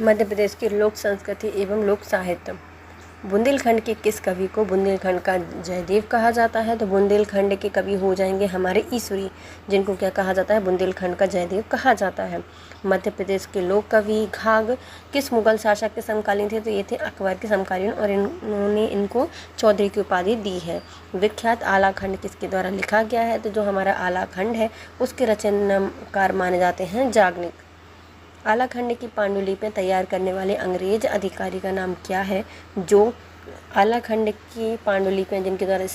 मध्य प्रदेश की लोक संस्कृति एवं लोक साहित्य। बुंदेलखंड के किस कवि को बुंदेलखंड का जयदेव कहा जाता है? तो बुंदेलखंड के कवि हो जाएंगे हमारे ईश्वरी, जिनको क्या कहा जाता है? बुंदेलखंड का जयदेव कहा जाता है। मध्य प्रदेश के लोक कवि घाघ किस मुगल शासक के समकालीन थे? तो ये थे अकबर के समकालीन और इन्होंने इनको चौधरी की उपाधि दी है। विख्यात आलाखंड किसके द्वारा लिखा गया है? तो जो हमारा आलाखंड है उसके रचनाकार माने जाते हैं याज्ञनिक। आलाखंड की पांडुलिपियाँ तैयार करने वाले अंग्रेज अधिकारी का नाम क्या है? जो आलाखंड की पांडुलिपियाँ जिनके द्वारा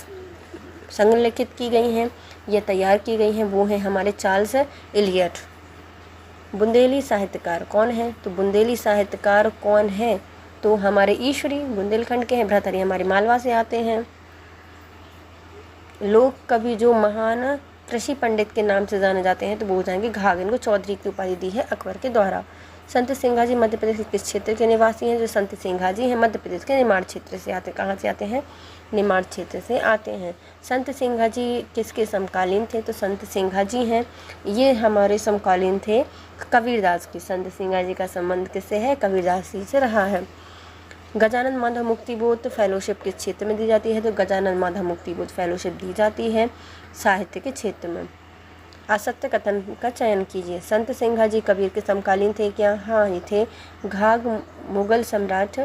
संलिखित की गई हैं या तैयार की गई हैं वो हैं हमारे चार्ल्स इलियट। बुंदेली साहित्यकार कौन है? तो बुंदेली साहित्यकार कौन है? तो हमारे ईश्वरी बुंदेलखंड के हैं। भ्रातरी हमारे मालवा से आते हैं। लोक कवि जो महान कृषि पंडित के नाम से जाने जाते हैं तो वो हो जाएंगे घाघ। इनको चौधरी की उपाधि दी है अकबर के द्वारा। संत सिंघाजी मध्य प्रदेश के किस क्षेत्र के निवासी हैं? जो संत सिंघाजी हैं मध्य प्रदेश के निमाड़ क्षेत्र से आते। कहाँ से आते हैं? निमाड़ क्षेत्र से आते हैं। संत सिंघाजी किसके समकालीन थे? तो संत सिंघाजी हैं ये हमारे समकालीन थे कबीरदास की। संत सिंघाजी का संबंध किससे है? कबीरदास जी से रहा है। गजानन माधव मुक्तिबोध फेलोशिप किस क्षेत्र में दी जाती है? तो गजानन माधव मुक्तिबोध फेलोशिप दी जाती है साहित्य के क्षेत्र में। असत्य कथन का चयन कीजिए। संत सिंघाजी कबीर के समकालीन थे क्या? हाँ ये थे। घाघ मुगल सम्राट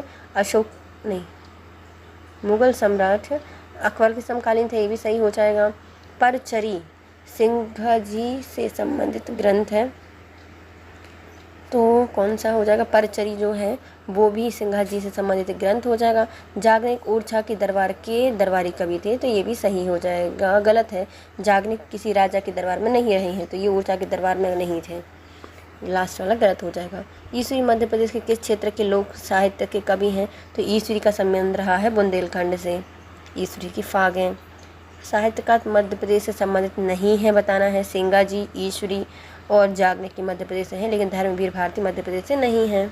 मुगल सम्राट अकबर के समकालीन थे, ये भी सही हो जाएगा। परचरी सिंघाजी से संबंधित ग्रंथ है तो कौन सा हो जाएगा? परचरी जो है वो भी सिंघाजी से संबंधित ग्रंथ हो जाएगा। याज्ञनिक ओरछा के दरबार के दरबारी कवि थे तो ये भी सही हो जाएगा। गलत है, याज्ञनिक किसी राजा के दरबार में नहीं रहे हैं तो ये ओरछा के दरबार में नहीं थे। लास्ट वाला गलत हो जाएगा। ईश्वरी मध्य प्रदेश के किस क्षेत्र के लोक साहित्य के कवि हैं? तो ईश्वरी का संबंध रहा है बुंदेलखंड से। ईश्वरी की फाग हैं। साहित्यकार मध्य प्रदेश से संबंधित नहीं है बताना है। सिंघाजी, ईश्वरी और याज्ञनिक की मध्य प्रदेश से हैं, लेकिन धर्मवीर भारती मध्य प्रदेश से नहीं है।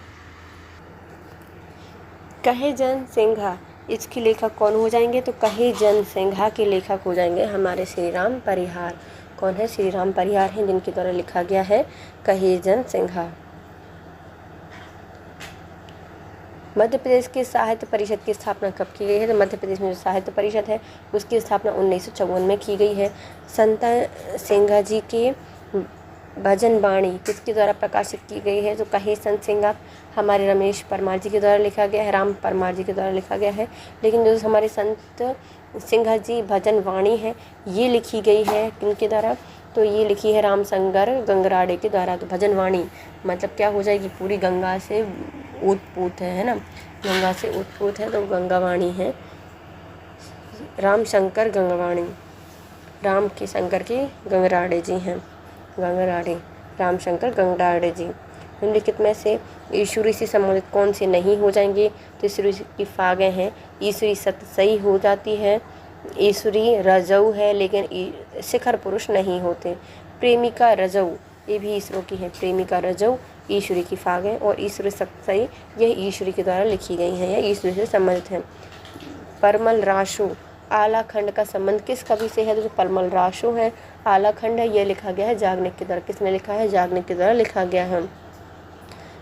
कहे जन सिंघा इसके लेखक कौन हो जाएंगे? तो कहे जन सिंघा के लेखक हो जाएंगे हमारे श्री राम परिहार। कौन है? श्री राम परिहार हैं जिनके द्वारा लिखा गया है कहे जन सिंघा। मध्य प्रदेश के साहित्य परिषद की स्थापना कब की गई है? तो मध्य प्रदेश में जो साहित्य परिषद है उसकी स्थापना 1954 में की गई है। संत सिंघाजी के भजन वाणी किसके द्वारा प्रकाशित की गई है? तो कहे संत सिंघा हमारे रमेश परमार जी के द्वारा लिखा गया है, राम परमार जी के द्वारा लिखा गया है। लेकिन जो हमारे संत सिंघाजी भजन वाणी है ये लिखी गई है किनके द्वारा? तो ये लिखी है रामशंकर गंगराड़े के द्वारा। तो भजन वाणी मतलब क्या हो जाएगी? पूरी गंगा से उत्पूत है ना, गंगा से उत्पूत है तो गंगावाणी है। रामशंकर गंगावाणी, राम के शंकर के गंगराड़े जी हैं, गंगराड़े रामशंकर गंगराड़े जी। निम्नलिखित में से ईश्वरी से संबंधित कौन से नहीं हो जाएंगे? तो ईश्वरी की फागें हैं। ईश्वरी सत्य सही हो जाती है। ईश्वरी रजऊ है लेकिन शिखर पुरुष नहीं होते। प्रेमिका रजऊ ये भी ईश्वरों की है। प्रेमिका रजऊ ईश्वरी की फागें और ईश्वरी सत्य सही यह ईश्वरी के द्वारा लिखी गई हैं या ईश्वरी से संबंधित हैं। परमल राशु आलाखंड का संबंध किस कवि से है? तो जो परमल राशु है आलाखंड है यह लिखा गया है याज्ञनिक के द्वारा। किसने लिखा है? याज्ञनिक के द्वारा लिखा गया है।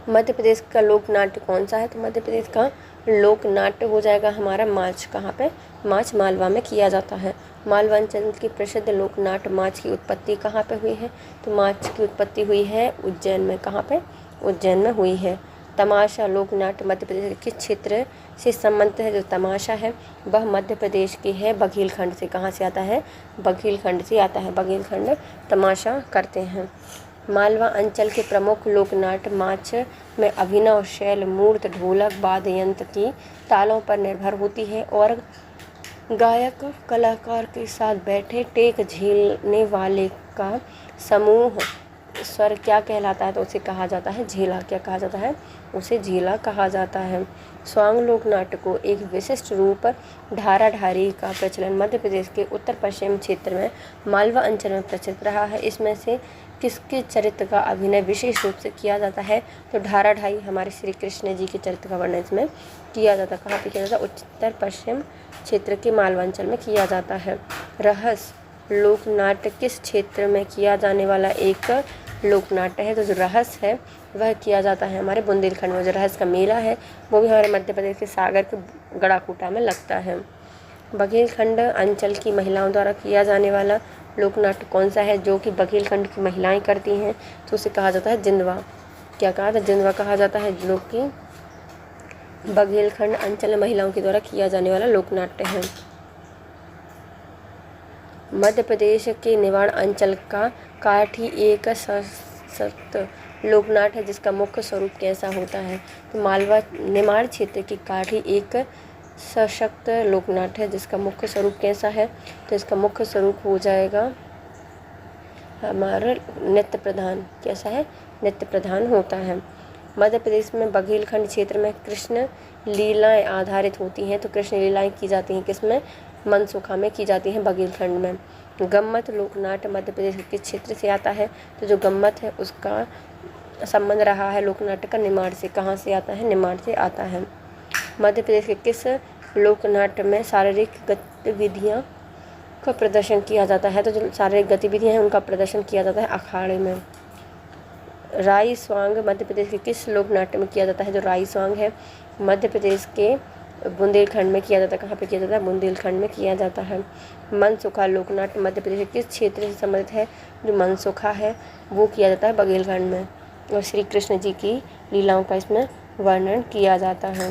मध्य प्रदेश का लोक नाट्य कौन सा है? तो मध्य प्रदेश का लोक नाट्य हो जाएगा हमारा माच। कहाँ पे? माच मालवा में किया जाता है। मालवांचल की प्रसिद्ध लोक नाट्य माच की उत्पत्ति कहाँ पे हुई है? तो माच की उत्पत्ति हुई है उज्जैन में। कहाँ पे? उज्जैन में हुई है। तमाशा लोक नाट्य मध्य प्रदेश के किस क्षेत्र से संबंधित है? जो तमाशा है वह मध्य प्रदेश की है बघेलखंड से। कहाँ से आता है? बघेलखंड से आता है। बघेलखंड तमाशा करते हैं। मालवा अंचल के प्रमुख लोकनाट्य माच में अभिनव शैल मूर्त ढोलक वाद्य यंत्र की तालों पर निर्भर होती है और गायक कलाकार के साथ बैठे टेक झेलने वाले का समूह स्वर क्या कहलाता है? तो उसे कहा जाता है झेला। क्या कहा जाता है? उसे झेला कहा जाता है। स्वांग लोक नाट्य को एक विशिष्ट रूप ढारा ढारी का प्रचलन मध्य प्रदेश के उत्तर पश्चिम क्षेत्र में मालवा अंचल में प्रचलित रहा है। इसमें से किसके चरित्र का अभिनय विशेष रूप से किया जाता है? तो ढारा ढाई हमारे श्री कृष्ण जी के चरित्र का वर्णन इसमें किया जाता है। कहाँ पे किया जाता है? उत्तर पश्चिम क्षेत्र के मालवांचल में किया जाता है। रहस्य लोक नाट्य किस क्षेत्र में किया जाने वाला एक लोकनाट्य है। तो जो रहस्य है वह किया जाता है हमारे बुंदेलखंड में। जो रहस्य का मेला है वो भी हमारे मध्य प्रदेश के सागर के गड़ाकोटा में लगता है। बघेलखंड अंचल की महिलाओं द्वारा किया जाने वाला लोकनाट्य कौन सा है जो कि बघेलखंड की महिलाएं करती हैं? तो उसे कहा जाता है जिंदवा। क्या कहा था? जिंदवा कहा जाता है, जो कि बघेलखंड अंचल महिलाओं के द्वारा किया जाने वाला लोकनाट्य है। मध्य प्रदेश के निमाड़ अंचल का काठी एक सशक्त लोकनाट्य है जिसका मुख्य स्वरूप कैसा होता है? तो मालवा निमाड़ क्षेत्र की काठी एक सशक्त लोकनाट्य है जिसका मुख्य स्वरूप कैसा है? तो इसका मुख्य स्वरूप हो जाएगा हमारा नृत्य प्रधान। कैसा है? नृत्य प्रधान होता है। मध्य प्रदेश में बघेलखंड क्षेत्र में कृष्ण लीलाएं आधारित होती हैं। तो कृष्ण लीलाएं की जाती हैं किसमें? मनसुखा में की जाती हैं बघेलखंड में। गम्मत लोकनाट्य मध्य प्रदेश के किस क्षेत्र से आता है? तो जो गम्मत है उसका संबंध रहा है लोकनाट्य का निमाड़ से। कहाँ से आता है? निमाड़ से आता है। मध्य प्रदेश के किस लोकनाट्य में शारीरिक गतिविधियाँ का प्रदर्शन किया जाता है? तो जो शारीरिक गतिविधियाँ हैं उनका प्रदर्शन किया जाता है अखाड़े में। राई स्वांग मध्य प्रदेश के किस लोकनाट्य में किया जाता है? जो राई स्वांग है मध्य प्रदेश के बुंदेलखंड में किया जाता है। कहाँ पे किया जाता है? बुंदेलखंड में किया जाता है। मनसुखा लोकनाट्य मध्य प्रदेश के किस क्षेत्र से संबंधित है? जो मनसुखा है वो किया जाता है बघेलखंड में, और श्री कृष्ण जी की लीलाओं का इसमें वर्णन किया जाता है।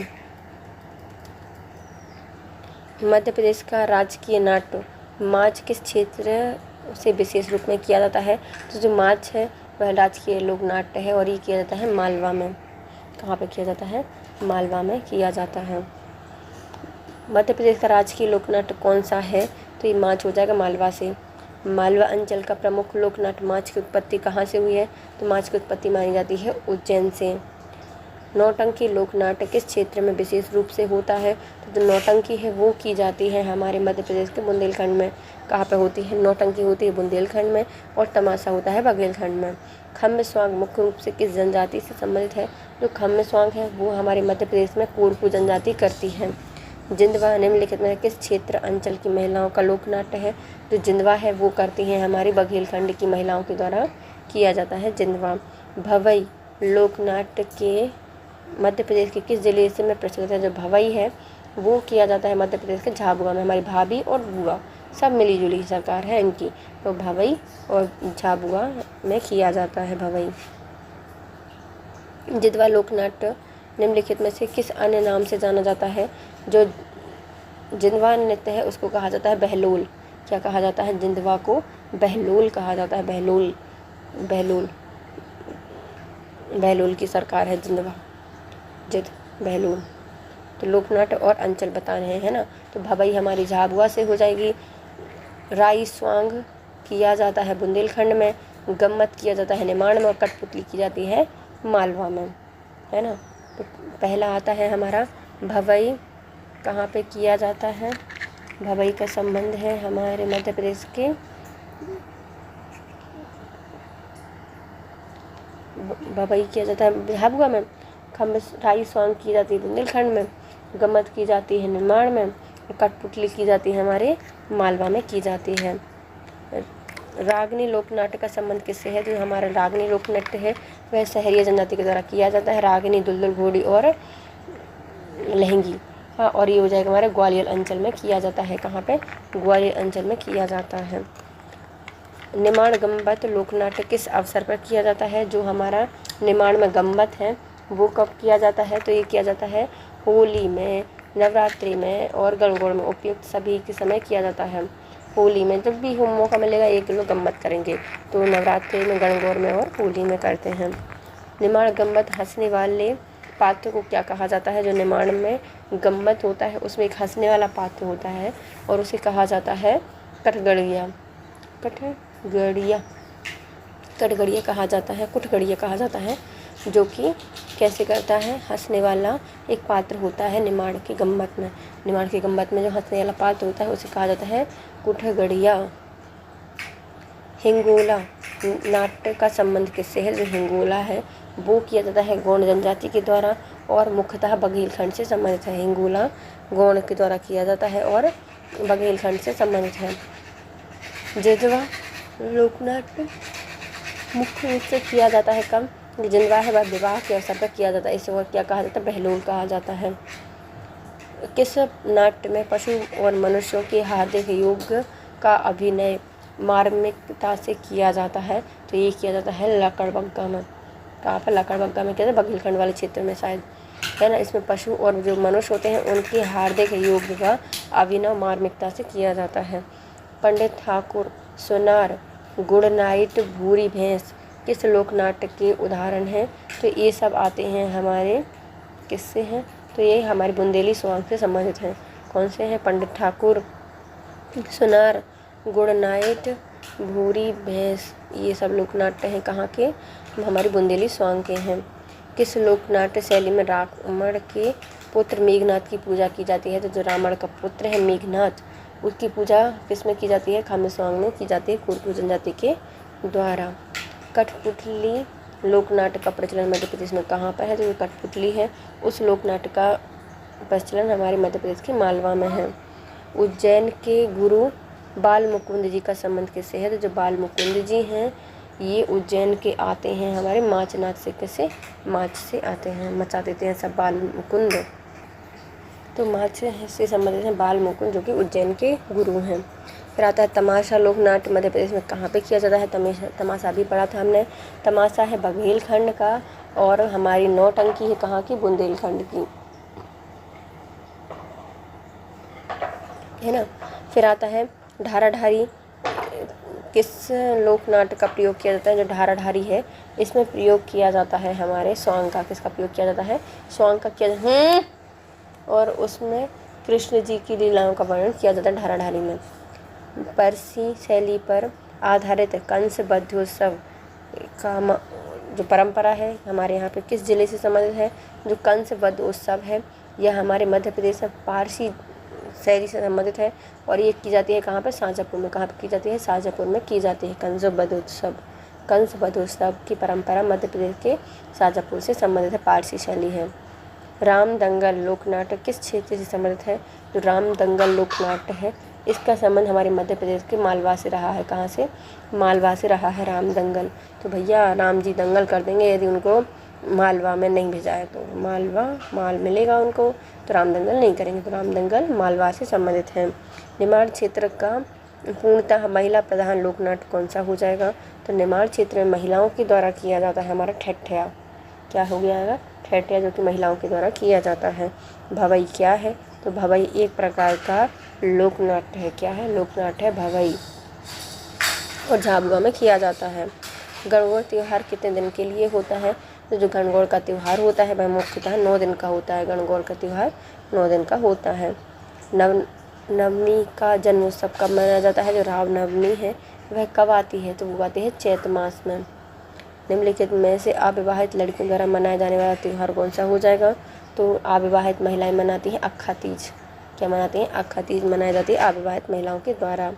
मध्य प्रदेश का राजकीय नाट्य माच किस क्षेत्र से विशेष रूप में किया जाता है? तो जो माच है वह राजकीय लोक नाट्य है और ये किया जाता है मालवा में। कहाँ पे किया जाता है? मालवा में किया जाता है। मध्य प्रदेश का राजकीय लोकनाट्य कौन सा है? तो ये माच हो जाएगा मालवा से। मालवा अंचल का प्रमुख लोकनाट्य माच की उत्पत्ति कहाँ से हुई है? तो माच की उत्पत्ति मानी जाती है उज्जैन से। नौटंकी लोकनाट्य किस क्षेत्र में विशेष रूप से होता है? तो जो नौटंकी है वो की जाती है हमारे मध्य प्रदेश के बुंदेलखंड में। कहाँ पे होती है? नौटंकी होती है बुंदेलखंड में और तमाशा होता है बघेलखंड में। खम्ब स्वांग मुख्य रूप से किस जनजाति से संबंधित है? जो खम्ब स्वांग है वो हमारे मध्य प्रदेश में कोरकू जनजाति करती है। जिंदवा निम्नलिखित में किस क्षेत्र अंचल की महिलाओं का लोकनाट्य है? जो जिंदवा है वो करती हैं हमारी बघेलखंड की महिलाओं के द्वारा किया जाता है जिंदवा। भवई लोकनाट्य के मध्य प्रदेश के किस जिले से में प्रचलित है? जो भवई है वो किया जाता है मध्य प्रदेश के झाबुआ में। हमारी भाभी और बुआ सब मिली जुली सरकार है इनकी, तो भवई और झाबुआ में किया जाता है भवई। जिंदवा लोकनाट्य निम्नलिखित में से किस अन्य नाम से जाना जाता है? जो जिंदवा नृत्य है उसको कहा जाता है बहलोल। क्या कहा जाता है? जिंदवा को बहलोल कहा जाता है। बहलोल बहलोल बहलोल की सरकार है जिंदवा, जिद बहलोल। तो लोकनाट्य और अंचल बता रहे हैं ना, तो भवई हमारी झाबुआ से हो जाएगी। राई स्वांग किया जाता है बुंदेलखंड में। गम्मत किया जाता है निमाड़ में और कठपुतली की जाती है मालवा में, है ना। तो पहला आता है हमारा भवई। कहाँ पे किया जाता है? भवई का संबंध है हमारे मध्य प्रदेश के भवई किया जाता है झाबुआ में। खम्ब राई स्वांग की जाती है बुंदेलखंड में। गम्मत की जाती है निमाड़ में। कठपुतली की जाती है हमारे मालवा में की जाती है। रागनी लोकनाट्य का संबंध किससे है? जो हमारा रागनी लोकनाट्य है वह सहरिया जनजाति के द्वारा किया जाता है। रागनी दुलदुल घोड़ी और लहंगी, हाँ, और ये हो जाएगा हमारे ग्वालियर अंचल में किया जाता है। कहाँ पे? ग्वालियर अंचल में किया जाता है। निमाड़ गम्मत लोकनाट्य किस अवसर पर किया जाता है? जो हमारा निमाड़ में गम्मत है वो कब किया जाता है? तो ये किया जाता है होली में, नवरात्रि में और गणगौर में, उपयुक्त सभी के समय किया जाता है। होली में जब भी हम मौका मिलेगा 1 किलो गम्मत करेंगे, तो नवरात्रि में, गणगौर में और होली में करते हैं। निमाड़ गम्मत हंसने वाले पात्र को क्या कहा जाता है? जो निमाड़ में गम्मत होता है उसमें एक हंसने वाला पात्र होता है और उसे कहा जाता है कटगड़िया। कटगड़िया कटगड़िया कहा जाता है, कुटगड़िया कहा जाता है, जो कि कैसे करता है? हंसने वाला एक पात्र होता है निमाड़ की गम्मत में। निमाड़ की गम्मत में जो हंसने वाला पात्र होता है उसे कहा जाता है कुटगड़िया। हिंगोला नाट्य का संबंध किससे है? जो हिंगोला है वो किया जाता है गौंड जनजाति के द्वारा और मुख्यतः बघेलखंड से संबंधित है। हिंगोला गौंड के द्वारा किया जाता है और बघेलखंड से संबंधित है। जिंदवा लोकनाट्य मुख्य रूप से किया जाता है कब, जिनवाह है वह विवाह के अवसर पर किया जाता है। इसे और क्या कहा जाता है, बहलोल कहा जाता है। किस नाट्य में पशु और मनुष्यों के हार्दिक योग का अभिनय मार्मिकता से किया जाता है, तो ये किया जाता है लकड़बग्गा में। कहाँ पर, लकड़बग्गा में, कहते हैं बघेलखंड वाले क्षेत्र में शायद, है ना। इसमें पशु और जो मनुष्य होते हैं उनके हार्दिक योग का अभिनव मार्मिकता से किया जाता है। पंडित ठाकुर, सुनार, गुड़ नाइट, भूरी भैंस किस लोक नाट्य के उदाहरण हैं, तो ये सब आते हैं हमारे किससे हैं, तो ये हमारे बुंदेली स्वांग से संबंधित हैं। कौन से हैं, पंडित ठाकुर, सुनार, गुड़ नाइट, भूरी भैंस, ये सब लोक नाट्य हैं कहाँ के, हमारी बुंदेली स्वांग के हैं। किस लोक नाट्य शैली में रावण के पुत्र मेघनाथ की पूजा की जाती है, तो जो रावण का पुत्र है मेघनाथ, उसकी पूजा किस में की जाती है, खामे स्वांग में की जाती है, कोरकू जनजाति के द्वारा। कठपुतली लोक नाट्य का प्रचलन मध्य प्रदेश में कहाँ पर है, तो ये कठपुतली है, उस लोक नाट्य का प्रचलन हमारे मध्य प्रदेश के मालवा में है। उज्जैन के गुरु बाल मुकुंद जी का संबंध किससे है, तो जो बाल मुकुंद जी हैं ये उज्जैन के आते हैं हमारे माचनाथ से, किसे, माच से आते हैं, मचा देते हैं सब बाल मुकुंद, तो माच से संबंधित हैं बाल मुकुंद जो कि उज्जैन के गुरु हैं। फिर आता है तमाशा लोक नाट्य मध्य प्रदेश में कहाँ पे किया जाता है, तमाशा भी पढ़ा था हमने। तमाशा है बघेलखंड का और हमारी नौटंकी है कहाँ की, बुंदेलखंड की, है ना। फिर आता है ढाराढारी, किस लोक नाट्य का प्रयोग किया जाता है, जो ढाराढारी है इसमें प्रयोग किया जाता है हमारे स्वांग का, किसका प्रयोग किया जाता है, स्वांग का किया जाता है, और उसमें कृष्ण जी की लीलाओं का वर्णन किया जाता है ढाराढारी में। परसी शैली पर आधारित कंस बध्योत्सव का जो परंपरा है हमारे यहाँ पे किस जिले से संबंधित है, जो कंस वध उत्सव है यह हमारे मध्य प्रदेश में पारसी शैली से संबंधित है, और ये की जाती है कहाँ पर, शाजापुर में। कहाँ पर की जाती है, शाजापुर में की जाती है कंस वधोत्सव। कंस वधोत्सव की परंपरा मध्य प्रदेश के शाजापुर से संबंधित है, पारसी शैली है। राम दंगल लोक नाट्य किस क्षेत्र से संबंधित है, जो राम दंगल लोक नाट्य है इसका संबंध हमारे मध्य प्रदेश के मालवा से रहा है। कहाँ से, मालवा से रहा है राम दंगल। तो भैया राम जी दंगल कर देंगे यदि उनको मालवा में नहीं भेजा है, तो मालवा माल मिलेगा उनको, तो राम दंगल नहीं करेंगे, तो राम दंगल मालवा से संबंधित है। निमाड़ क्षेत्र का पूर्णतः महिला प्रधान लोक नाट्य कौन सा हो जाएगा, तो निमाड़ क्षेत्र में महिलाओं के द्वारा किया जाता है हमारा ठेठिया। क्या हो गया है, ठेठिया, जो कि महिलाओं के द्वारा किया जाता है। भवई क्या है, तो भवई एक प्रकार का लोक नाट्य है। क्या है, लोक नाट्य है भवई, और झाबुआ में किया जाता है। गणगौर त्यौहार कितने दिन के लिए होता है, तो जो गणगौर का त्यौहार होता है वह मुख्यतः 9 दिन का होता है। गणगौर का त्यौहार 9 दिन का होता है। नवमी का जन्मोत्सव कब मनाया जाता है, जो रामनवमी है वह कब आती है, तो वो आती है चैत मास में। निम्नलिखित में से अविवाहित लड़कियों द्वारा मनाया जाने वाला त्यौहार कौन सा हो जाएगा, तो अविवाहित महिलाएं मनाती हैं अक्खा तीज। क्या मनाती हैं, अक्खा तीज मनाई जाती है अविवाहित महिलाओं के द्वारा।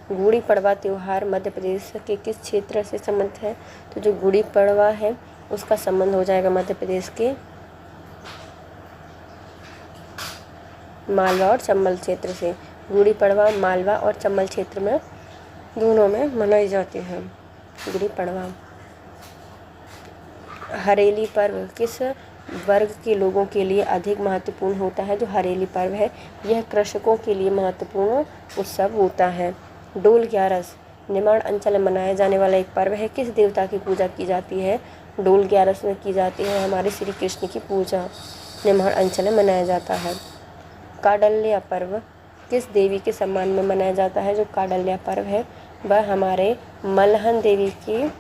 गुड़ी पड़वा त्यौहार मध्य प्रदेश के किस क्षेत्र से संबंधित है, तो जो गुड़ी पड़वा है उसका संबंध हो जाएगा मध्य प्रदेश के मालवा और चंबल क्षेत्र से। गुड़ी पड़वा मालवा और चंबल क्षेत्र में दोनों में मनाई जाती है गुड़ी पड़वा। हरेली पर्व किस वर्ग के लोगों के लिए अधिक महत्वपूर्ण होता है, जो हरेली पर्व है यह कृषकों के लिए महत्वपूर्ण उत्सव होता है। डोल ग्यारस निमाड़ अंचल में मनाया जाने वाला एक पर्व है, किस देवता की पूजा की जाती है, डोल ग्यारस में की जाती है हमारे श्री कृष्ण की पूजा, निमाड़ अंचल में मनाया जाता है। काडल्या पर्व किस देवी के सम्मान में मनाया जाता है, जो काडल्या पर्व है वह हमारे मलहन देवी की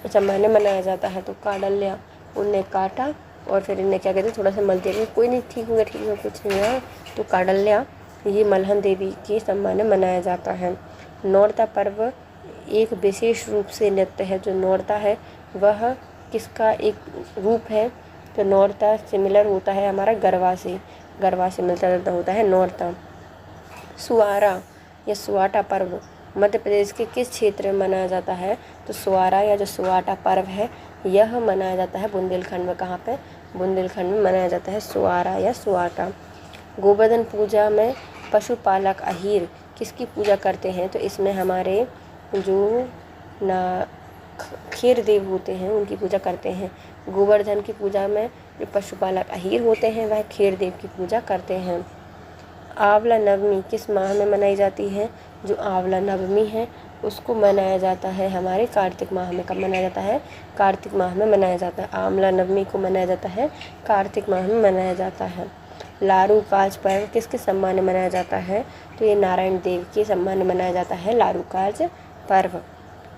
सम्मान में मनाया जाता है। तो काडल्या, उनने काटा और फिर इन्हें क्या कहते हैं, थोड़ा सा मल दिया, कोई नहीं, ठीक हो गया कुछ नहीं है। तो काडल्या ये मलहन देवी के सम्मान में मनाया जाता है। नौरता पर्व एक विशेष रूप से नृत्य है, जो नौरता है वह किसका एक रूप है, तो नौरता सिमिलर होता है हमारा गरबा से, गरबा से मिलता जुलता होता है नौरता। सुआरा या सुआटा पर्व मध्य प्रदेश के किस क्षेत्र में मनाया जाता है, तो सुआरा या जो सुआटा पर्व है यह मनाया जाता है बुंदेलखंड में। कहाँ पे, बुंदेलखंड में मनाया जाता है सुआरा या सुआटा। गोवर्धन पूजा में पशुपालक अहीर किसकी पूजा करते हैं, तो इसमें हमारे जो खीर देव होते हैं उनकी पूजा करते हैं। गोवर्धन की पूजा में जो पशुपालक अहीर होते हैं वह खीर देव की पूजा करते हैं। आंवला नवमी किस माह में मनाई जाती है? जो आंवला नवमी है उसको मनाया जाता है हमारे कार्तिक माह में। कब मनाया जाता है? कार्तिक माह में मनाया जाता है। आंवला नवमी को मनाया जाता है कार्तिक माह में मनाया जाता है। लारू काज पर्व किसके सम्मान में मनाया जाता है? तो ये नारायण देव के सम्मान में मनाया जाता है लारू काज पर्व।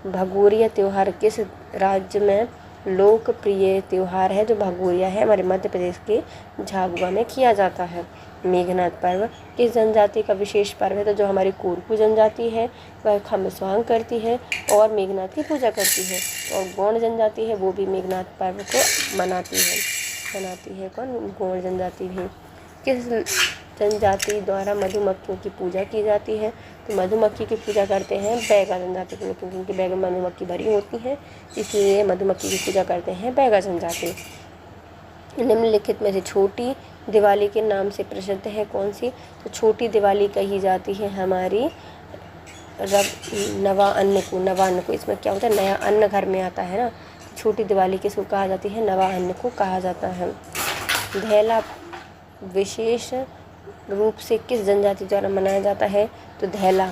भगोरिया त्यौहार किस राज्य में लोकप्रिय त्यौहार है? जो भगोरिया है हमारे मध्य प्रदेश के झाबुआ में किया जाता है। मेघनाथ पर्व किस जनजाति का विशेष पर्व है? तो जो हमारी कोरकू जनजाति है वह खम्ब सुहाग करती है और मेघनाथ की पूजा करती है। और गौड़ जनजाति है वो भी मेघनाथ पर्व को मनाती है। कौन? गौड़ जनजाति भी। किस जनजाति द्वारा मधुमक्खियों की पूजा की जाती है? तो मधुमक्खी की पूजा करते हैं बैगा जनजाति के लोग, क्योंकि उनके बैग में मधुमक्खी भरी होती है, इसलिए मधुमक्खी की पूजा करते हैं बैगा जनजाति। निम्नलिखित में से छोटी दिवाली के नाम से प्रसिद्ध है कौन सी? तो छोटी दिवाली कही जाती है हमारी नवा अन्न को। इसमें क्या होता है? नया अन्न घर में आता है ना। छोटी दिवाली किसको कहा जाती है? नवा अन्न को कहा जाता है। धेला विशेष रूप से किस जनजाति द्वारा मनाया जाता है? तो धेला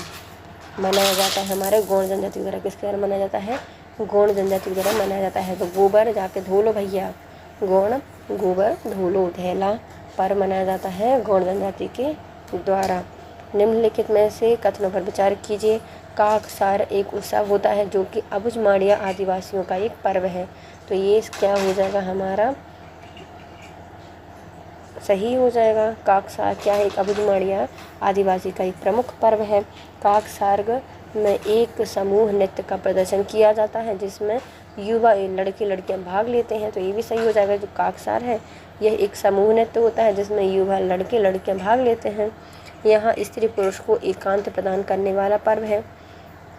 मनाया जाता है हमारे गौड़ जनजाति द्वारा। किसके द्वारा मनाया जाता है? गौड़ जनजाति द्वारा मनाया जाता है। तो गोबर जाके धो लो भैया, गौड़ गोबर धो लो। धेला पर मनाया जाता है गौड़ जनजाति के द्वारा। निम्नलिखित में से कथनों पर विचार कीजिए। काकसार एक उत्सव होता है जो कि अबुझमाड़िया आदिवासियों का एक पर्व है। तो ये क्या हो जाएगा हमारा? सही हो जाएगा। काकसार क्या है? एक अबुझमाड़िया आदिवासी का एक प्रमुख पर्व है। काकसार्ग में एक समूह नृत्य का प्रदर्शन किया जाता है जिसमें युवा लड़के लड़कियां भाग लेते हैं। तो ये भी सही हो जाएगा। जो काकसार है यह एक समूह नृत्य होता है जिसमें युवा लड़के लड़कियां भाग लेते हैं। यहाँ स्त्री पुरुष को एकांत प्रदान करने वाला पर्व है।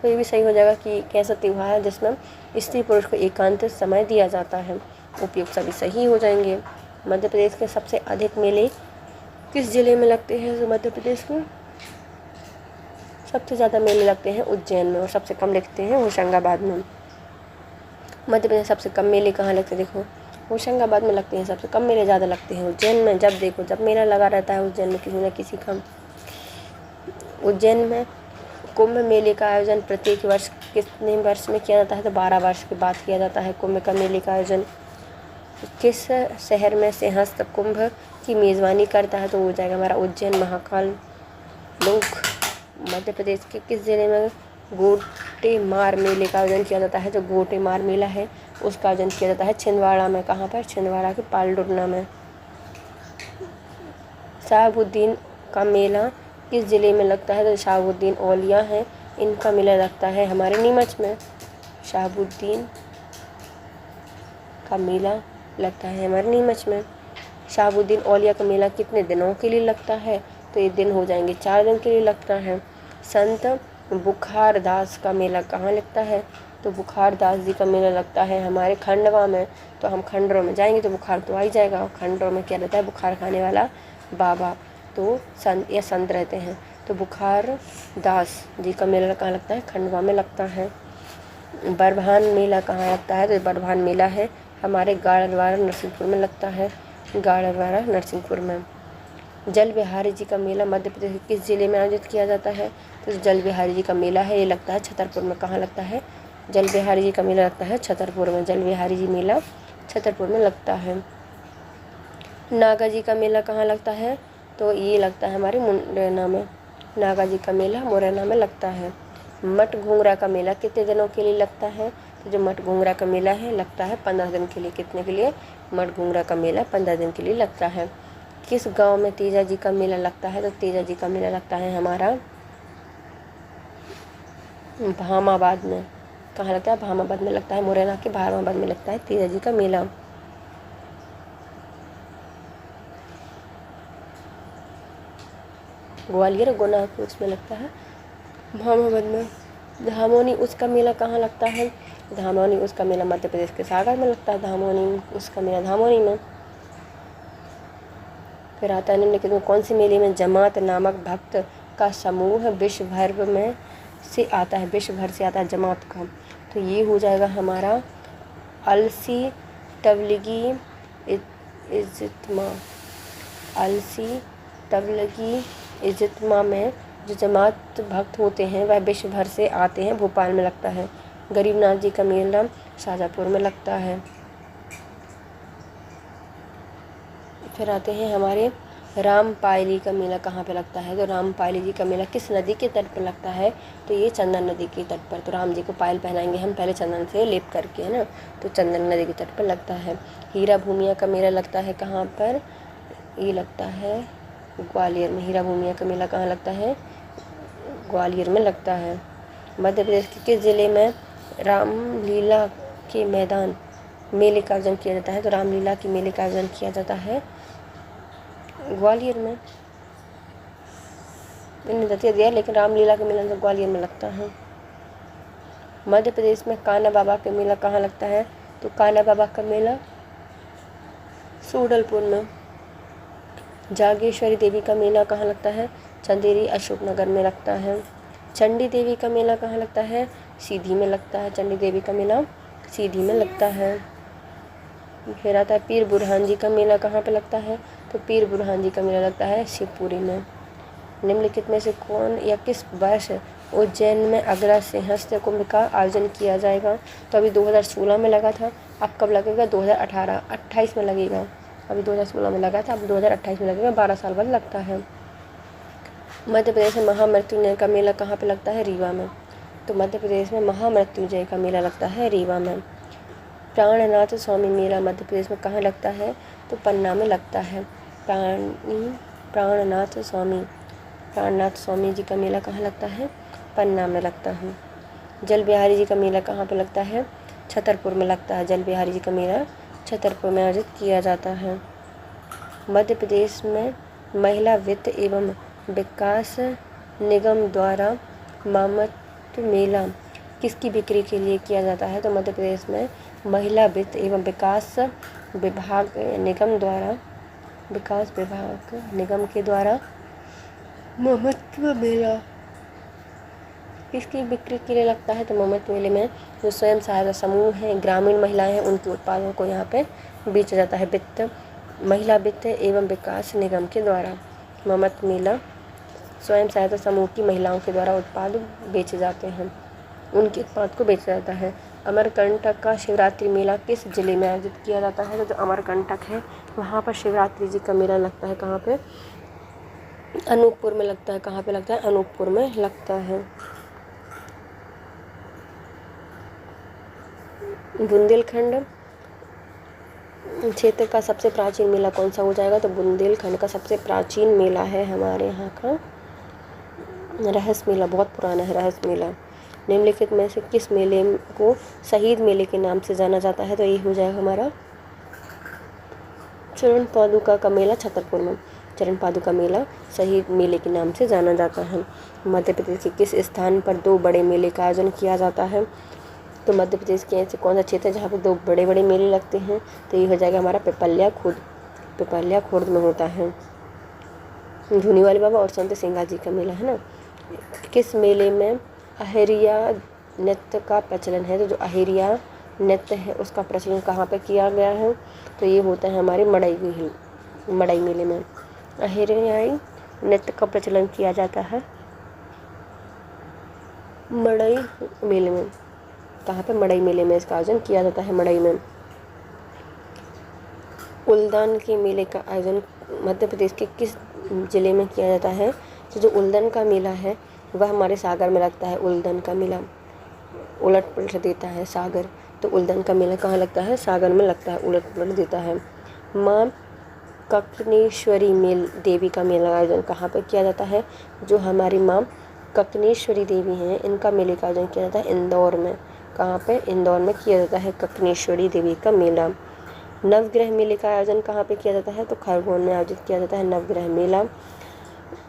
तो ये भी सही हो जाएगा कि कैसा त्यौहार है जिसमें स्त्री पुरुष को एकांत समय दिया जाता है। उपयुक्त सभी सही हो जाएंगे। मध्य प्रदेश के सबसे अधिक मेले किस जिले में लगते हैं? तो मध्य प्रदेश में सबसे ज़्यादा मेले लगते हैं उज्जैन में और सबसे कम लगते हैं होशंगाबाद में। मध्य प्रदेश सबसे कम मेले कहाँ लगते हैं? देखो होशंगाबाद में लगते हैं सबसे कम मेले, ज़्यादा लगते हैं उज्जैन में। जब देखो जब मेला लगा रहता है उज्जैन में किसी न किसी का। उज्जैन में कुंभ मेले का आयोजन प्रत्येक वर्ष कितने वर्ष में किया जाता है? तो 12 वर्ष के बाद किया जाता है कुंभ का मेले का आयोजन। किस शहर में सिंहस्थ कुंभ की मेज़बानी करता है? तो हो जाएगा हमारा उज्जैन महाकाल लोक। मध्य प्रदेश के किस जिले में गोटेमार मेले का आयोजन किया जाता है? जो गोटेमार मेला है उसका आयोजन किया जाता है छिंदवाड़ा में। कहाँ पर? छिंदवाड़ा के पालडुरना में। शहाबुद्दीन का मेला किस ज़िले में लगता है? तो शहाबुद्दीन औलिया है, इनका मेला लगता है हमारे नीमच में। शहाबुद्दीन का मेला लगता है हमारे नीमच में। शहाबुद्दीन औलिया का मेला कितने दिनों के लिए लगता है? तो ये दिन हो जाएंगे 4 दिन के लिए लगता है। संत बुखार दास का मेला कहाँ लगता है? तो बुखार दास जी का मेला लगता है हमारे खंडवा में। तो हम खंडरों में जाएंगे तो बुखार तो आ ही जाएगा। खंडरों में क्या रहता है? बुखार खाने वाला बाबा तो संत रहते हैं। तो बुखार दास जी का मेला कहाँ लगता है? खंडवा में लगता है। बरभान मेला कहाँ लगता है? तो बरभान मेला है हमारे गाड़रवाड़ा नरसिंहपुर में लगता है। गाड़रवाड़ा नरसिंहपुर में। जल बिहारी जी का मेला मध्य प्रदेश के किस जिले में आयोजित किया जाता है? तो जल बिहारी जी का मेला है ये लगता है छतरपुर में। कहाँ लगता है? जल बिहारी जी का मेला लगता है छतरपुर में। जल बिहारी जी मेला छतरपुर में लगता है। नागा जी का मेला कहाँ लगता है? तो ये लगता है हमारे मुरैना में। नागा जी का मेला मुरैना में लगता है। मठ घुंघरा का मेला कितने दिनों के लिए लगता है? तो जो मठ घुंघरा का मेला है लगता है 15 दिन के लिए। कितने के लिए? मठ घुंघरा का मेला 15 दिन के लिए लगता है। किस गांव में तेजा जी का मेला लगता है? तो तेजा जी का मेला लगता है हमारा भामाबाद में। कहाँ लगता है? भामाबाद में लगता है। मुरैना के भामाबाद में लगता है तेजा जी का मेला। ग्वालियर गुना के उसमें लगता है भामाबाद में। धामोनी उसका मेला कहाँ लगता है? धामोनी उसका मेला मध्य प्रदेश के सागर में लगता है। धामोनी उसका मेला धामोनी में। फिर आता है निम्नलिखित में कौन से मेले में जमात नामक भक्त का समूह विश्व भर में से आता है? विश्व भर से आता है जमात का। तो ये हो जाएगा हमारा अलसी तबलीगी इज्तिमा। अलसी तबलीगी इज्तिमा में जो जमात भक्त होते हैं वह विश्व भर से आते हैं, भोपाल में लगता है। गरीबनाथ जी का मेला शाजापुर में लगता है। फिर आते हैं हमारे रामपायली का मेला कहाँ पे लगता है। तो रामपायली जी का मेला किस नदी के तट पर लगता है, तो ये चंदन नदी के तट पर। तो राम जी को पायल पहनाएंगे हम पहले चंदन से लेप करके, है ना, तो चंदन नदी के तट पर लगता है। हीरा भूमिया का मेला लगता है कहाँ पर, ये लगता है ग्वालियर में। हीरा भूमिया का मेला कहाँ लगता है, ग्वालियर में लगता है। मध्य प्रदेश के किस जिले में रामलीला के मैदान मेले का आयोजन किया जाता है। तो रामलीला के मेले का आयोजन किया जाता है ग्वालियर में। इन्हें दतिया दिया, लेकिन रामलीला का मेला तो ग्वालियर में लगता है। मध्य प्रदेश में कान्हा बाबा का मेला कहाँ लगता है। तो कान्हा बाबा का मेला सूडलपुर में। जागेश्वरी देवी का मेला कहाँ लगता है, चंदेरी अशोकनगर में लगता है। चंडी देवी का मेला कहाँ लगता है, सीधी में लगता है। चंडी देवी का मेला सीधी में लगता है। फिर आता है पीर बुरहान जी का मेला कहाँ पे लगता है। तो पीर बुरहान जी का मेला लगता है शिवपुरी में। निम्नलिखित में से कौन या किस वर्ष उज्जैन में अगला सिंहस्थ कुंभ का आयोजन किया जाएगा। तो अभी 2016 में लगा था, अब कब लगेगा, 2028 में लगेगा। अभी 2016 में लगा था, अब 2028 में लगेगा, 12 साल बाद लगता है। मध्य प्रदेश में महामृत्युंजय का मेला कहाँ पे लगता है, रीवा में। तो मध्य प्रदेश में महामृत्युंजय का मेला लगता है रीवा में। प्राणनाथ स्वामी मेला मध्य प्रदेश में कहाँ लगता है, तो पन्ना में लगता है। प्राणनाथ स्वामी जी का मेला कहाँ लगता है, पन्ना में लगता है। जल बिहारी जी का मेला कहाँ पे लगता है, छतरपुर में लगता है। जल बिहारी जी का मेला छतरपुर में आयोजित किया जाता है। मध्य प्रदेश में महिला वित्त एवं विकास निगम द्वारा मामत मेला किसकी बिक्री के लिए किया जाता है। तो मध्य प्रदेश में महिला वित्त एवं विकास विभाग निगम के द्वारा ममत्व मेला किसकी बिक्री के लिए लगता है। तो ममत्व मेले में जो स्वयं सहायता समूह हैं, ग्रामीण महिलाएं हैं, उनके उत्पादों को यहाँ पे बेचा जाता है। महिला वित्त एवं विकास निगम के द्वारा ममत्व मेला स्वयं सहायता समूह की महिलाओं के द्वारा उत्पाद बेचे जाते हैं, उनके उत्पाद को बेचा जाता है। अमरकंटक का शिवरात्रि मेला किस जिले में आयोजित किया जाता है। तो जो अमरकंटक है वहाँ पर शिवरात्रि जी का मेला लगता है। कहाँ पे, अनूपपुर में लगता है। कहाँ पे लगता है, अनूपपुर में लगता है। बुंदेलखंड क्षेत्र का सबसे प्राचीन मेला कौन सा हो जाएगा। तो बुंदेलखंड का सबसे प्राचीन मेला है हमारे यहाँ का रहस मेला, बहुत पुराना है रहस मेला। निम्नलिखित में से किस मेले को शहीद मेले के नाम से जाना जाता है। तो ये हो जाएगा हमारा चरण पादुका का मेला छतरपुर में। चरण पादुका मेला शहीद मेले के नाम से जाना जाता है। मध्य प्रदेश के किस स्थान पर 2 बड़े मेले का आयोजन किया जाता है। तो मध्य प्रदेश के ऐसे कौन सा क्षेत्र है जहाँ पर 2 बड़े बड़े मेले लगते हैं। तो ये हो जाएगा हमारा पिपल्या खुर्द में होता है। धूनी वाले बाबा और संत सिंगा जी का मेला है ना। किस मेले में अहेरिया नृत्य का प्रचलन है। तो जो अहेरिया नृत्य है उसका प्रचलन कहाँ पे किया गया है। तो ये होता है हमारे मड़ई मेले में अहेरियाई नृत्य का प्रचलन किया जाता है मड़ई मेले में। कहाँ पे, मड़ई मेले में इसका आयोजन किया जाता है, मड़ई में। उल्दान के मेले का आयोजन मध्य प्रदेश के किस जिले में किया जाता है। तो जो उल्दन का मेला है वह हमारे सागर में लगता है। उल्दन का मेला उलट पलट देता है सागर, तो उल्दन का मेला कहाँ लगता है, सागर में लगता है, उलट पलट देता है। माँ ककनेश्वरी देवी का मेला आयोजन कहाँ पर किया जाता है। जो हमारी माँ ककनेश्वरी देवी हैं इनका मेले का आयोजन किया जाता है इंदौर में। कहाँ पे, इंदौर में किया जाता है ककनेश्वरी देवी का मेला। नवग्रह मेले का आयोजन कहाँ पे किया जाता है। तो खरगोन में आयोजित किया जाता है नवग्रह मेला।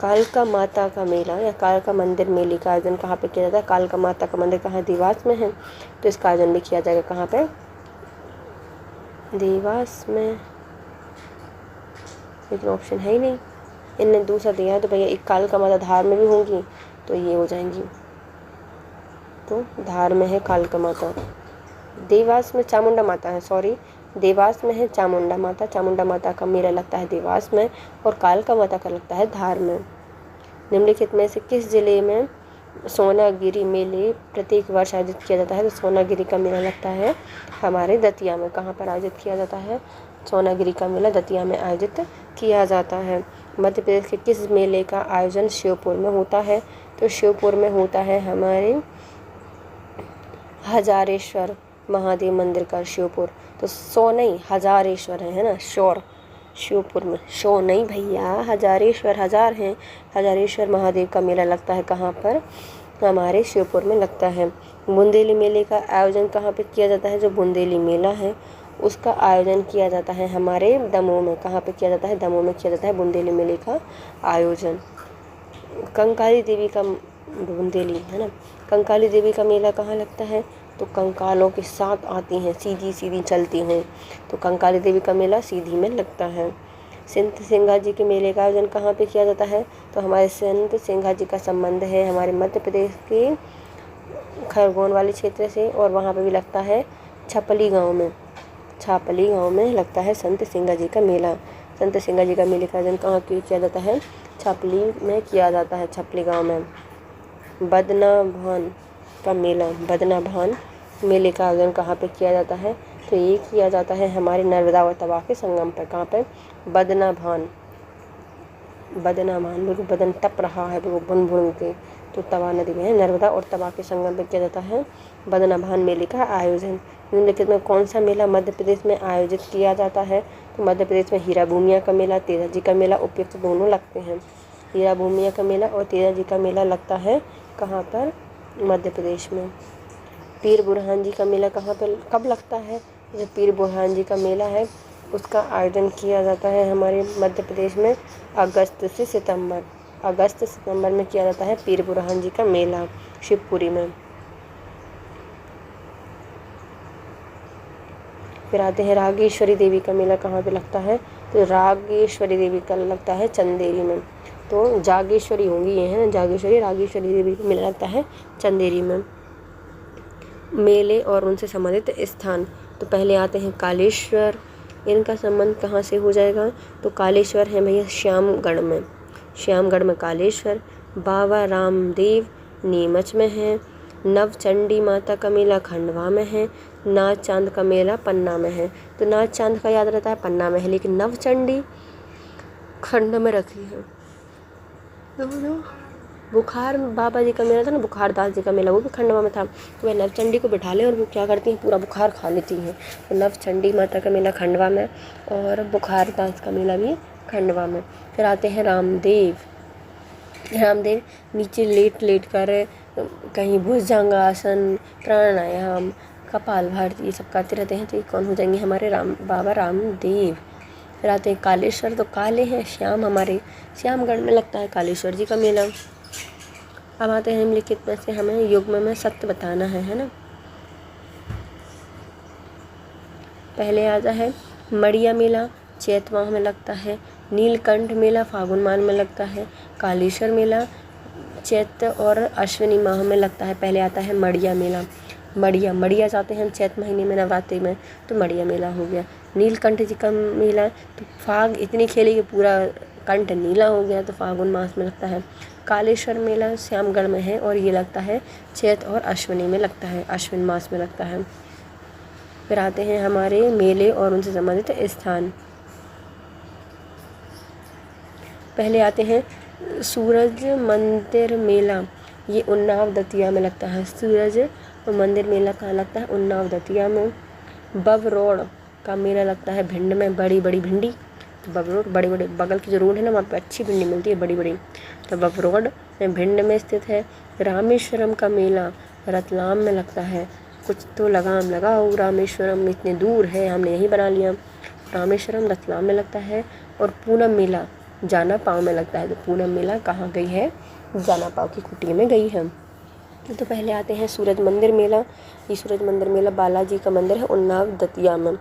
कालका माता का मेला या कालका मंदिर मेले का आयोजन कहाँ पे किया जाता है। कालका माता का मंदिर कहाँ, देवास में है, तो इसका आयोजन भी किया जाएगा कहाँ पे, देवास में। लेकिन ऑप्शन है ही नहीं, इनने दूसरा दिया है। तो भैया एक कालका माता धार में भी होंगी, तो ये हो जाएंगी। तो धार में है कालका माता। देवास में चामुंडा माता है, देवास में है चामुंडा माता। चामुंडा माता का मेला लगता है देवास में और कालका माता का लगता है धार में। निम्नलिखित में से किस जिले में सोनागिरी मेले प्रत्येक वर्ष आयोजित किया जाता है? तो सोनागिरी का मेला लगता है हमारे दतिया में। कहाँ पर आयोजित किया जाता है? सोनागिरी का मेला दतिया में आयोजित किया जाता है। मध्य प्रदेश के किस मेले का आयोजन शिवपुर में होता है? तो शिवपुर में होता है हमारे हजारेश्वर महादेव मंदिर का शिवपुर। तो सो नहीं हजारेश्वर है ना, श्योर शिवपुर में, शो नहीं भैया, हजारेश्वर हजार हैं। हजारेश्वर महादेव का मेला लगता है कहाँ पर? हमारे शिवपुर में लगता है। बुंदेली मेले का आयोजन कहाँ पे किया जाता है? जो बुंदेली मेला है उसका आयोजन किया जाता है हमारे दमोह में। कहाँ पे किया जाता है? दमोह में किया जाता है बुंदेली मेले का आयोजन। कंकाली देवी का, बुंदेली है ना, कंकाली देवी का मेला कहाँ लगता है? तो कंकालों के साथ आती हैं, सीधी सीधी चलती हैं, तो कंकाली देवी का मेला सीधी में लगता है। संत सिंघा जी के मेले का आयोजन कहाँ पे किया जाता है? तो हमारे संत सिंघा जी का संबंध है हमारे मध्य प्रदेश के खरगोन वाले क्षेत्र से, और वहाँ पे भी लगता है छपली गांव में। छापली गांव में लगता है संत सिंघा जी का मेला। संत सिंघा जी का मेले का आयोजन कहाँ किया जाता है? छपली में किया जाता है, छपली गांव में। बदना भान का मेला, बदना भान मेले का आयोजन कहाँ पे किया जाता है? तो ये किया जाता है हमारे नर्मदा और तवा के संगम पर। कहाँ पे? बदना भान। बदना भान, बिल्कुल बदन तप रहा है बिल्कुल बुन बुन के, तो तवा नदी में है। नर्मदा और तवा के संगम पर किया जाता है बदना भान मेले का आयोजन। निम्नलिखित में कौन सा मेला मध्य प्रदेश में आयोजित किया जाता है? तो मध्य प्रदेश में हीरा भूमिया का मेला, तेजा जी का मेला, उपयुक्त दोनों लगते हैं। हीरा भूमिया का मेला और तेजा जी का मेला लगता है कहाँ पर? मध्य प्रदेश में। पीर बुरहान जी का मेला कहाँ पर कब लगता है? जो पीर बुरहान जी का मेला है उसका आयोजन किया जाता है हमारे मध्य प्रदेश में अगस्त से सितंबर। अगस्त सितंबर में किया जाता है पीर बुरहान जी का मेला शिवपुरी में। फिर आते हैं रागेश्वरी देवी का मेला कहाँ पे लगता है? तो रागेश्वरी देवी का लगता है चंदेरी में। तो जागेश्वरी होंगी ये है ना, जागेश्वरी, रागेश्वरी देवी का मेला लगता है चंदेरी में। मेले और उनसे संबंधित स्थान, तो पहले आते हैं कालेश्वर। इनका संबंध कहाँ से हो जाएगा? तो कालेश्वर है भैया श्यामगढ़ में, श्यामगढ़ में कालेश्वर। बाबा रामदेव नीमच में है। नवचंडी माता का मेला खंडवा में है। नाच चांद का मेला पन्ना में है। तो नाच चांद का याद रहता है पन्ना में है, लेकिन नवचंडी खंड में रखी है। बुखार बाबा जी का मेला था ना, बुखार दास जी का मेला, वो भी खंडवा में था। तो वह नवचंडी को बिठा ले और वो क्या करती हैं? पूरा बुखार खा लेती हैं। तो नवचंडी माता का मेला खंडवा में और बुखार दास का मेला भी खंडवा में। फिर आते हैं रामदेव। रामदेव नीचे लेट लेट कर कहीं भुजंगासन, प्राणायाम, कपालभाति ये सब करते रहते हैं। तो ये कौन हो जाएंगे? हमारे बाबा रामदेव। फिर आते हैं कालेश्वर। तो काले हैं श्याम, हमारे श्यामगढ़ में लगता है कालेश्वर जी का मेला। अब आते हैं निम्नलिखित में से हमें युग्म में सत्य बताना है ना। पहले आता है मड़िया मेला चैत माह में लगता है। नीलकंठ मेला फागुन माह में लगता है। कालेश्वर मेला चैत और अश्विनी माह में लगता है। पहले आता है मड़िया मेला। मड़िया जाते हैं हम चैत महीने में नवरात्रि में, तो मड़िया मेला हो गया। नीलकंठ जी का मेला, तो फाग इतनी खेली कि पूरा कंठ नीला हो गया, तो फागुन मास में लगता है। कालेश्वर मेला श्यामगढ़ में है और ये लगता है चैत और अश्विनी में लगता है, अश्विन मास में लगता है। फिर आते हैं हमारे मेले और उनसे संबंधित स्थान। पहले आते हैं सूरज मंदिर मेला, ये उन्नाव दतिया में लगता है। सूरज मंदिर मेला कहाँ लगता है? उन्नाव दतिया में। बवरोड का मेला लगता है भिंड में, बड़ी बड़ी भिंडी। तो बवरोड बड़े बड़े बगल की जो रोड है ना, वहाँ पे अच्छी भिंडी मिलती है बड़ी बड़ी, तो बवरोड भिंड में स्थित है। रामेश्वरम का मेला रतलाम में लगता है। कुछ तो लगाम लगाओ, रामेश्वरम इतने दूर है, हमने यही बना लिया। रामेश्वरम रतलाम में लगता है। और पूनम मेला जाना पाँव में लगता है। तो पूनम मेला कहाँ गई है? जाना पाँव की कुटी में गई है। तो पहले आते हैं सूरज मंदिर मेला। ये सूरज मंदिर मेला बालाजी का मंदिर है उन्नाव दतिया में।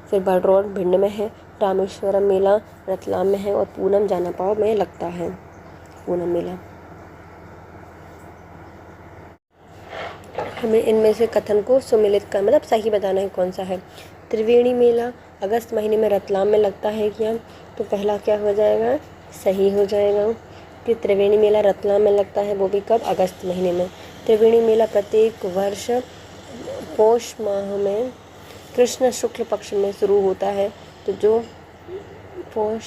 फिर बड़रोड भिंड में है। रामेश्वरम मेला रतलाम में है और पूनम जाना पाँव में लगता है पूनम मेला। हमें इनमें से कथन को सुमिलित कर मतलब सही बताना है कौन सा है। त्रिवेणी मेला अगस्त महीने में रतलाम में लगता है क्या, तो पहला क्या हो जाएगा, सही हो जाएगा कि त्रिवेणी मेला रतलाम में लगता है, वो भी कब, अगस्त महीने में। त्रिवेणी मेला प्रत्येक वर्ष पौष माह में कृष्ण शुक्ल पक्ष में शुरू होता है, तो जो पौष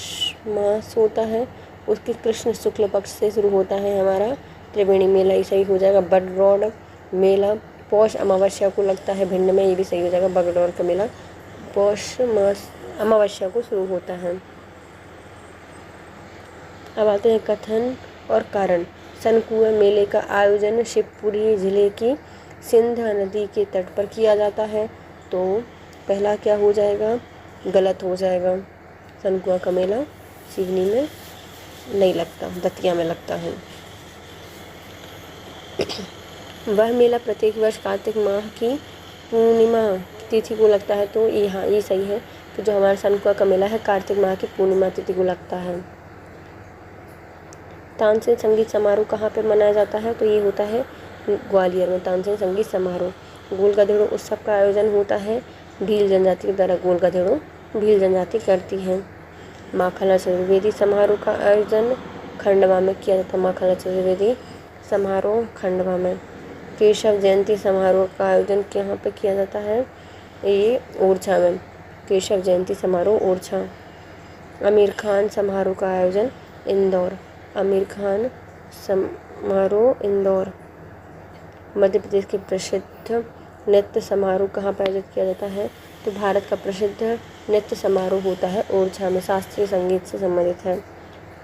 मास होता है उसके कृष्ण शुक्ल पक्ष से शुरू होता है हमारा त्रिवेणी मेला, ही सही हो जाएगा। बगडोर मेला पौष अमावस्या को लगता है भिंड में, ये भी सही हो जाएगा। बगडोर का मेला पौष मास अमावस्या को शुरू होता है। अब आते हैं कथन और कारण। सनकुआ मेले का आयोजन शिवपुरी जिले की सिंधा नदी के तट पर किया जाता है, तो पहला क्या हो जाएगा, गलत हो जाएगा। सनकुआ का मेला सिवनी में नहीं लगता, दतिया में लगता है। वह मेला प्रत्येक वर्ष कार्तिक माह की पूर्णिमा तिथि को लगता है, तो यहाँ ये सही है कि जो हमारा सनकुआ का मेला है कार्तिक माह की पूर्णिमा तिथि को लगता है। तानसेन संगीत समारोह कहाँ पर मनाया जाता है, तो ये होता है ग्वालियर में तानसेन संगीत समारोह। गोल गधेड़ों उत्सव का आयोजन होता है भील जनजाति के द्वारा, गोल गधेड़ों भील जनजाति करती है। माखनलाल चतुर्वेदी समारोह का आयोजन खंडवा में किया जाता है, माखनलाल चतुर्वेदी समारोह खंडवा में। केशव जयंती समारोह का आयोजन यहाँ पे किया जाता है, ये ओरछा में, केशव जयंती समारोह ओरछा। आमिर खान समारोह का आयोजन इंदौर, आमिर खान समारोह इंदौर। मध्य प्रदेश के प्रसिद्ध नृत्य समारोह कहाँ पर आयोजित किया जाता है, तो भारत का प्रसिद्ध नृत्य समारोह होता है ओरछा में, शास्त्रीय संगीत से संबंधित है।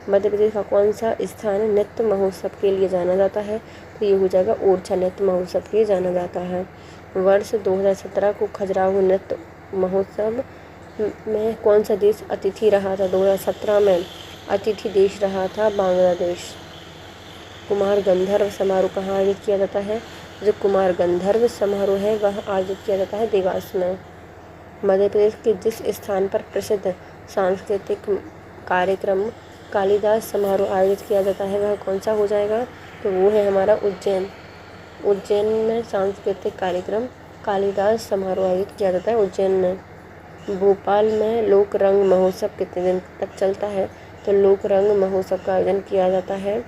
मध्य प्रदेश का कौन सा स्थान नृत्य महोत्सव के लिए जाना जाता है, तो ये हो जाएगा ओरछा नृत्य महोत्सव के लिए जाना जाता है। वर्ष 2017 को खजुराहो नृत्य महोत्सव में कौन सा देश अतिथि रहा था, 2017 में अतिथि देश रहा था बांग्लादेश। कुमार गंधर्व समारोह कहाँ आयोजित किया जाता है, जो कुमार गंधर्व समारोह है वह आयोजित किया जाता है देवास में। मध्य प्रदेश के जिस स्थान पर प्रसिद्ध सांस्कृतिक कार्यक्रम कालिदास समारोह आयोजित किया जाता है वह कौन सा हो जाएगा, तो वो है हमारा उज्जैन। उज्जैन में सांस्कृतिक कार्यक्रम कालिदास समारोह आयोजित किया जाता है उज्जैन में। भोपाल में लोक रंग महोत्सव कितने दिन तक चलता है, तो लोक रंग महोत्सव का आयोजन किया जाता है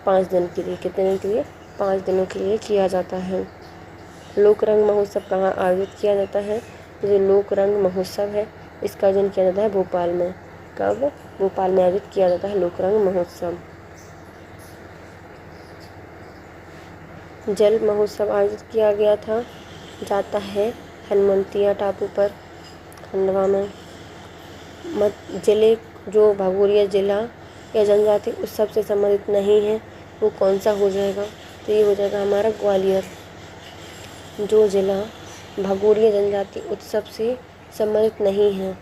5 दिन के लिए। कितने दिन के लिए, 5 दिनों के लिए किया जाता है। लोक रंग महोत्सव कहाँ आयोजित किया जाता है, जो लोक रंग महोत्सव है इसका आयोजन किया जाता है भोपाल में। कब, भोपाल में आयोजित किया जाता है लोक रंग महोत्सव। जल महोत्सव आयोजित किया गया था जाता है हनुमंतिया टापू पर, खंडवा में। जिले जो भगोरिया जिला या जनजाति उत्सव से संबंधित नहीं है वो कौन सा हो जाएगा, तो ये हो जाएगा हमारा ग्वालियर। जो जिला भगोरिया जनजाति उत्सव से संबंधित नहीं है,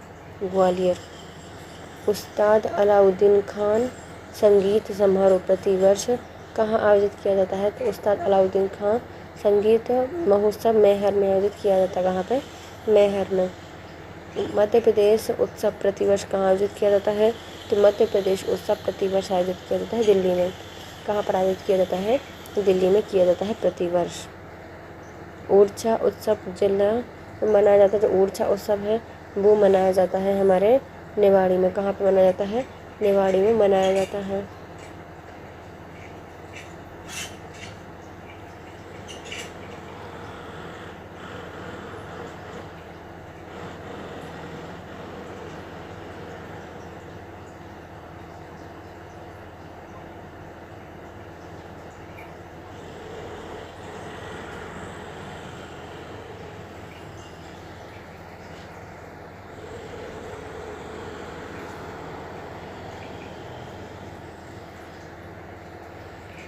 ग्वालियर। उस्ताद अलाउद्दीन खान संगीत समारोह प्रतिवर्ष कहाँ आयोजित किया जाता है, तो उस्ताद अलाउद्दीन खान संगीत महोत्सव मैहर में आयोजित किया जाता है। कहाँ पे, मैहर में। मध्य प्रदेश उत्सव प्रतिवर्ष कहाँ आयोजित किया जाता है, तो मध्य प्रदेश उत्सव प्रतिवर्ष आयोजित किया जाता है दिल्ली में। कहाँ पर आयोजित किया जाता है, तो दिल्ली में किया जाता है प्रतिवर्ष। ओरछा उत्सव जिला मनाया जाता है, जो ओरछा उत्सव है वो मनाया जाता है हमारे निवाड़ी में। कहाँ पर मनाया जाता है, निवाड़ी में मनाया जाता है।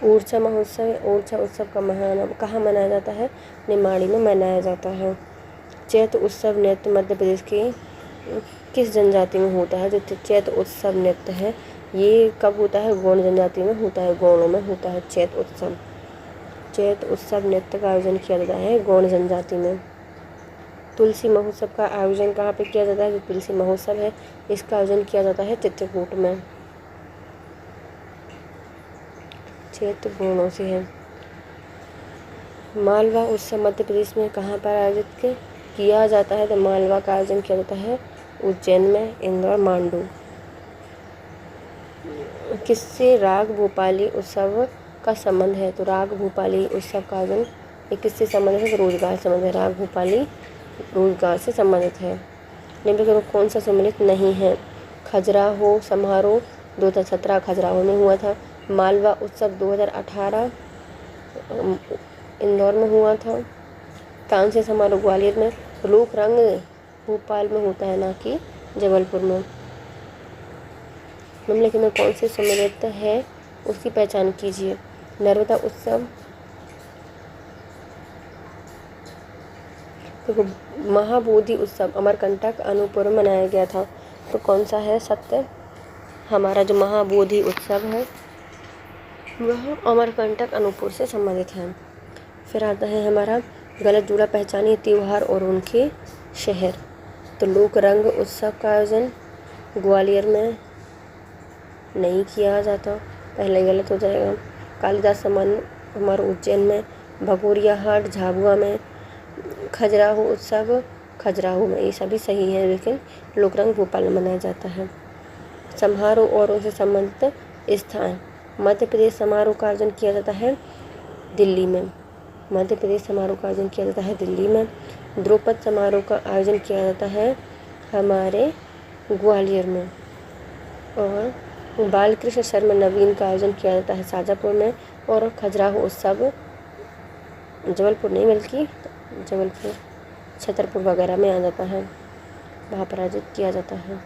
ओरछा महोत्सव, ओरछा उत्सव का कहाँ मनाया जाता है, निमाड़ी में मनाया जाता है। चैत्र उत्सव नृत्य मध्य प्रदेश के किस जनजाति में होता है, जो चैत्र उत्सव नृत्य है ये कब होता है, गौड़ जनजाति में होता है, गौड़ों में होता है चैत्र उत्सव। चैत्र उत्सव नृत्य का आयोजन किया जाता है गौड़ जनजाति में। तुलसी महोत्सव का आयोजन कहाँ पे किया जाता है, जो तुलसी महोत्सव है इसका आयोजन किया जाता है चित्रकूट में। क्षेत्र पूर्णों से है। मालवा उत्सव मध्य प्रदेश में कहाँ पर आयोजित किया जाता है? तो मालवा का आयोजन किया जाता है उज्जैन में, इंदौर, मांडू। किससे राग भोपाली उत्सव का संबंध है? तो राग भोपाली उत्सव का आयोजन ये किससे संबंधित है? तो रोजगार से संबंधित है। राग भोपाली रोजगार से संबंधित है। निम्नलिखित में कौन सा सम्मिलित नहीं है? खजुराहो समारोह 2017 खजुराहो में हुआ था। मालवा उत्सव 2018 इंदौर में हुआ था। तानसेन समारोह ग्वालियर में। लोक रंग भोपाल में होता है, ना कि जबलपुर में। निम्नलिखित में कौन से सम्मिलित है उसकी पहचान कीजिए। नर्मदा उत्सव, देखो महाबोधि उत्सव अमरकंटक अनूपपुर में मनाया गया था। तो कौन सा है सत्य? हमारा जो महाबोधि उत्सव है वह अमरकंटक अनूपपुर से संबंधित है। फिर आता है हमारा गलत जुड़ा पहचानिए त्योहार और उनके शहर। तो लोक रंग उत्सव का आयोजन ग्वालियर में नहीं किया जाता, पहले गलत हो जाएगा। कालिदास समारोह उज्जैन में। भगोरिया हाट झाबुआ में। खजुराहो उत्सव खजुराहो में। ये सभी सही है, लेकिन लोक रंग भोपाल में मनाया जाता है। समारोह और उनसे संबंधित स्थान। मध्य प्रदेश समारोह का आयोजन किया जाता है दिल्ली में। मध्य प्रदेश समारोह का आयोजन किया जाता है दिल्ली में। द्रौपद समारोह का आयोजन किया जाता है हमारे ग्वालियर में। और बालकृष्ण शर्मा नवीन का आयोजन किया जाता है शाजापुर में। और खजुराहो उत्सव जबलपुर नहीं बल्कि जबलपुर छतरपुर वगैरह में आ जाता है, वहाँ पर आयोजित किया जाता है।